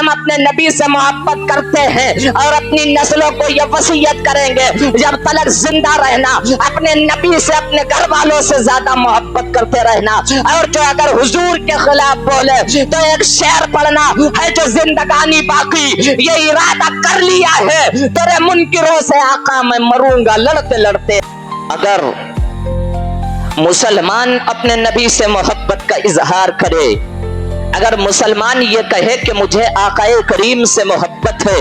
ہم اپنے نبی سے محبت کرتے ہیں اور اپنی نسلوں کو یہ وصیت کریں گے جب تلک زندہ رہنا اپنے نبی سے اپنے گھر والوں سے زیادہ محبت کرتے رہنا، اور جو اگر حضور کے خلاف بولے تو ایک شعر پڑھنا ہے جو زندگانی باقی یہ ارادہ کر لیا ہے تیرے منکروں سے آقا میں مروں گا لڑتے لڑتے۔ اگر مسلمان اپنے نبی سے محبت کا اظہار کرے، اگر مسلمان یہ کہے کہ مجھے آقا کریم سے محبت ہے،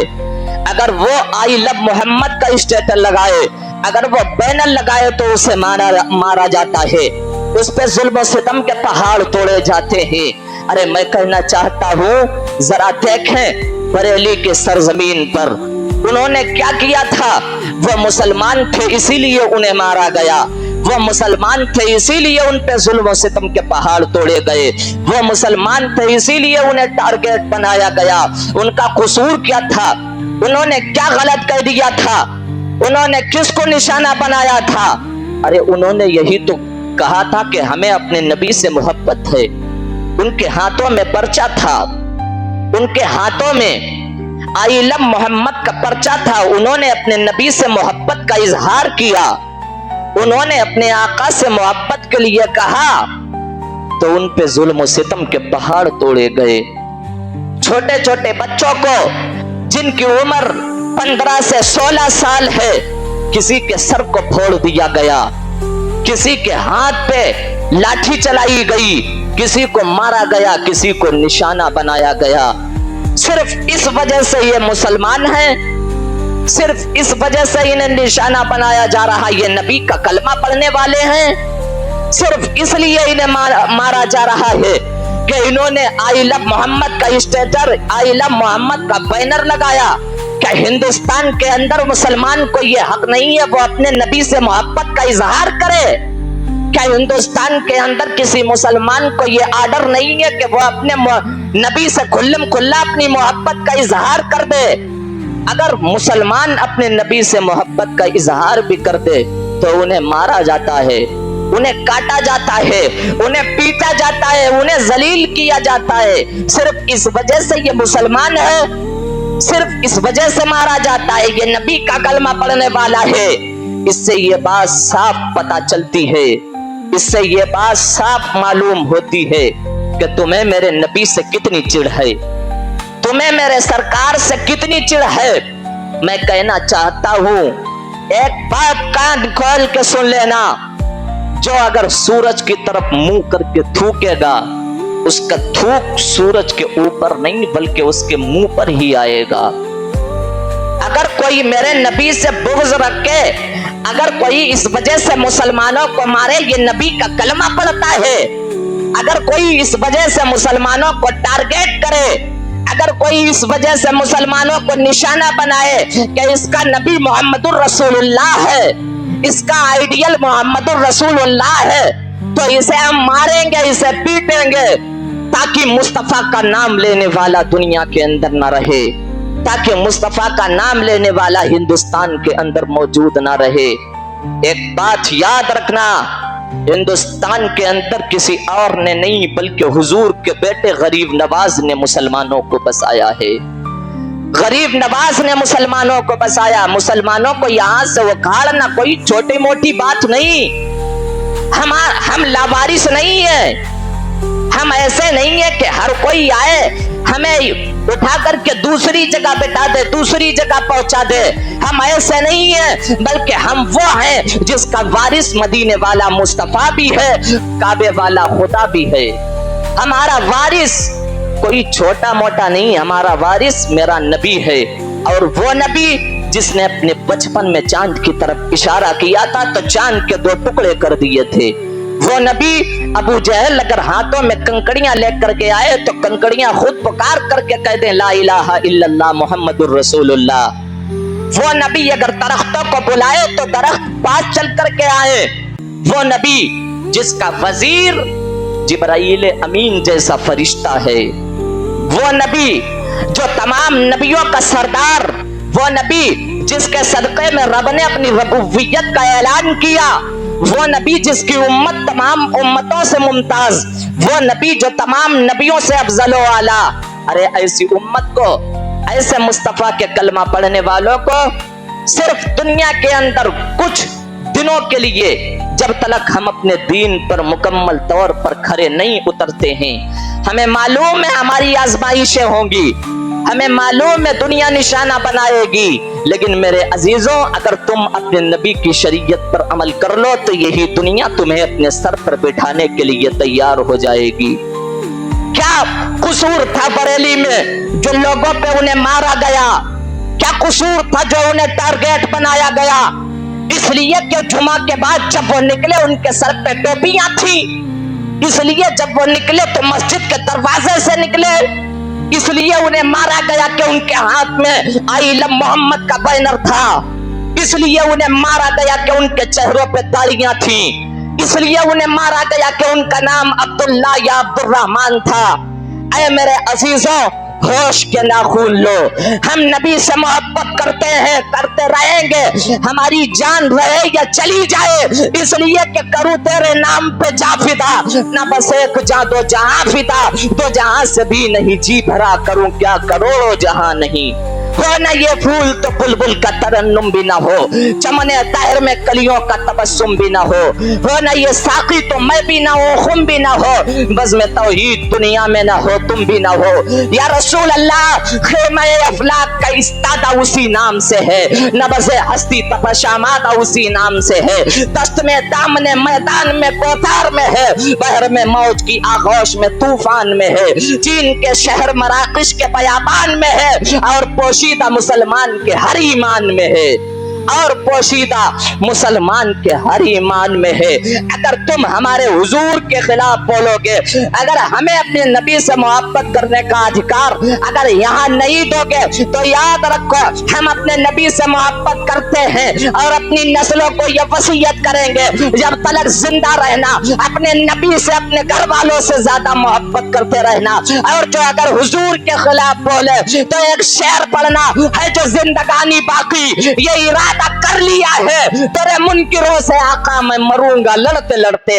اگر وہ آئی لو محمد کا اسٹیٹس لگائے، اگر وہ بینر لگائے تو اسے مارا جاتا ہے، اس پہ ظلم و ستم کے پہاڑ توڑے جاتے ہیں۔ ارے میں کہنا چاہتا ہوں ذرا دیکھیں بریلی کے سرزمین پر انہوں نے کیا کیا تھا۔ وہ مسلمان تھے اسی لیے انہیں مارا گیا، وہ مسلمان تھے اسی لیے ان پہ ظلم و ستم کے پہاڑ توڑے گئے، وہ مسلمان تھے اسی لیے انہیں ٹارگیٹ بنایا گیا۔ ان کا قصور کیا تھا؟ انہوں نے کیا غلط کہہ دیا تھا؟ انہوں نے کس کو نشانہ بنایا تھا؟ ارے انہوں نے یہی تو کہا تھا کہ ہمیں اپنے نبی سے محبت ہے۔ ان کے ہاتھوں میں پرچہ تھا، ان کے ہاتھوں میں آئی لو محمد کا پرچہ تھا، انہوں نے اپنے نبی سے محبت کا اظہار کیا، انہوں نے اپنے آقا سے محبت کے لیے کہا تو ان پہ ظلم و ستم کے پہاڑ توڑے گئے۔ چھوٹے چھوٹے بچوں کو جن کی عمر 15 سے 16 سال ہے کسی کے سر کو پھوڑ دیا گیا، کسی کے ہاتھ پہ لاٹھی چلائی گئی، کسی کو مارا گیا، کسی کو نشانہ بنایا گیا۔ صرف اس وجہ سے یہ مسلمان ہیں، صرف اس وجہ سے انہیں نشانہ بنایا جا رہا یہ نبی کا کلمہ پڑھنے والے ہیں، صرف اس لیے انہیں مارا جا رہا ہے کہ انہوں نے آئی لو محمد کا اسٹیکر، آئی لو محمد کا بینر لگایا۔ کیا ہندوستان کے اندر مسلمان کو یہ حق نہیں ہے وہ اپنے نبی سے محبت کا اظہار کرے؟ کیا ہندوستان کے اندر کسی مسلمان کو یہ آرڈر نہیں ہے کہ وہ اپنے نبی سے کھلم کھلا اپنی محبت کا اظہار کر دے؟ اگر مسلمان اپنے نبی سے محبت کا اظہار بھی کر دے تو انہیں مارا جاتا ہے، انہیں کاٹا جاتا ہے، انہیں پیٹا جاتا ہے، انہیں ذلیل کیا جاتا ہے۔ صرف اس وجہ سے یہ مسلمان ہے، صرف اس وجہ سے مارا جاتا ہے یہ نبی کا کلمہ پڑھنے والا ہے۔ اس سے یہ بات صاف پتہ چلتی ہے، اس سے یہ بات صاف معلوم ہوتی ہے کہ تمہیں میرے نبی سے کتنی چڑ ہے، تمہیں میرے سرکار سے کتنی چڑ ہے۔ میں کہنا چاہتا ہوں ایک بات کان کھول کے سن لینا، جو اگر سورج کی طرف منہ کر کے تھوکے گا اس کا تھوک سورج کے اوپر نہیں بلکہ اس کے منہ پر ہی آئے گا۔ اگر کوئی میرے نبی سے بغض رکھے، اگر کوئی اس وجہ سے مسلمانوں کو مارے یہ نبی کا کلمہ پڑھتا ہے، اگر کوئی اس وجہ سے مسلمانوں کو ٹارگیٹ کرے، اگر کوئی اس وجہ سے مسلمانوں کو نشانہ بنائے کہ اس کا نبی محمد الرسول اللہ ہے، اس کا آئیڈیل محمد الرسول اللہ ہے، تو اسے ہم ماریں گے، اسے پیٹیں گے تاکہ مصطفیٰ کا نام لینے والا دنیا کے اندر نہ رہے، تاکہ مصطفیٰ کا نام لینے والا ہندوستان کے اندر موجود نہ رہے۔ ایک بات یاد رکھنا، ہندوستان کے اندر کسی اور نے نہیں بلکہ حضور کے بیٹے غریب نواز نے مسلمانوں کو بسایا ہے، غریب نواز نے مسلمانوں کو بسایا۔ مسلمانوں کو یہاں سے اکھاڑنا کوئی چھوٹی موٹی بات نہیں، ہم لاوارث نہیں ہیں، ہم ایسے نہیں ہیں کہ ہر کوئی آئے ہمیں اٹھا کر کے دوسری جگہ بٹھا دے، دوسری جگہ پہنچا دے، ہم ایسے نہیں ہیں، بلکہ ہم وہ ہیں جس کا وارث مدینے والا مصطفیٰ بھی ہے، کعبے والا خدا بھی ہے۔ ہمارا وارث کوئی چھوٹا موٹا نہیں، ہمارا وارث میرا نبی ہے، اور وہ نبی جس نے اپنے بچپن میں چاند کی طرف اشارہ کیا تھا تو چاند کے 2 ٹکڑے کر دیے تھے۔ وہ نبی ابو جہل اگر ہاتھوں میں کنکڑیاں لے کر کے آئے تو کنکڑیاں خود پکار کر کے کہہ دیں لا الہ الا اللہ محمد الرسول اللہ۔ وہ نبی اگر درختوں کو بلائے تو درخت پاس چل کر کے آئے۔ وہ نبی جس کا وزیر جبرائیل امین جیسا فرشتہ ہے، وہ نبی جو تمام نبیوں کا سردار، وہ نبی جس کے صدقے میں رب نے اپنی ربوبیت کا اعلان کیا، وہ نبی جس کی امت تمام امتوں سے ممتاز، وہ نبی جو تمام نبیوں سے افضل و اعلیٰ۔ ارے ایسی امت کو, ایسے مصطفیٰ کے کلمہ پڑھنے والوں کو صرف دنیا کے اندر کچھ دنوں کے لیے, جب تک ہم اپنے دین پر مکمل طور پر کھڑے نہیں اترتے ہیں, ہمیں معلوم ہے ہماری آزمائشیں ہوں گی, ہمیں معلوم ہے دنیا نشانہ بنائے گی, لیکن میرے عزیزوں اگر تم اپنے نبی کی شریعت پر عمل کر لو تو یہی دنیا تمہیں اپنے سر پر بٹھانے کے لیے تیار ہو جائے گی. کیا قصور تھا بریلی میں جو لوگوں پہ انہیں مارا گیا؟ کیا قصور تھا جو انہیں ٹارگیٹ بنایا گیا؟ اس لیے کہ جمعہ کے بعد جب وہ نکلے ان کے سر پہ ٹوپیاں تھیں, اس لیے جب وہ نکلے تو مسجد کے دروازے سے نکلے, اس لیے انہیں مارا گیا کہ ان کے ہاتھ میں آئی لو محمد کا بینر تھا, اس لیے انہیں مارا گیا کہ ان کے چہروں پہ داڑیاں تھیں, اس لیے انہیں مارا گیا کہ ان کا نام عبداللہ یا عبد الرحمن تھا. اے میرے عزیزوں ہوش کے ناخن لو, ہم نبی سے محبت کرتے ہیں, کرتے رہیں گے, ہماری جان رہے یا چلی جائے, اس لیے کہ کروں تیرے نام پہ جا فدا, نہ بس ایک جاں دو جہاں فدا, دو جہاں سے بھی نہیں جی بھرا کروں کیا کروڑوں جہاں نہیں. ہو نہ یہ پھول تو بلبل کا ترنم بھی نہ ہو, چمن طاہر میں کلیوں کا تبسم بھی نہ ہو نہ یہ ساقی تو میں بھی نہ ہو, خم بھی نہ ہو, بزم توحید دنیا میں نہ ہو, تم بھی نہ ہو. یا رسول اللہ خیمہ افلاک کا استادہ اسی نام سے ہے, نبض ہستی تپشامادہ اسی نام سے ہے, دست میں دامن میدان میں کوثر میں ہے, بحر میں موج کی آغوش میں طوفان میں ہے, چین کے شہر مراکش کے بیابان میں ہے, اور پوشیدہ مسلمان کے ہر ایمان میں ہے, اور پوشیدہ مسلمان کے ہر ایمان میں ہے. اگر تم ہمارے حضور کے خلاف بولو گے, اگر ہمیں اپنے نبی سے محبت کرنے کا ادھیکار اگر یہاں نہیں دو گے, تو یاد رکھو ہم اپنے نبی سے محبت کرتے ہیں اور اپنی نسلوں کو یہ وصیت کریں گے جب تک زندہ رہنا اپنے نبی سے اپنے گھر والوں سے زیادہ محبت کرتے رہنا. اور جو اگر حضور کے خلاف بولے تو ایک شعر پڑھنا ہے جو زندگانی باقی یہ ارادہ کر لیا ہے, تیرے منکروں سے آقا میں مروں گا لڑتے لڑتے.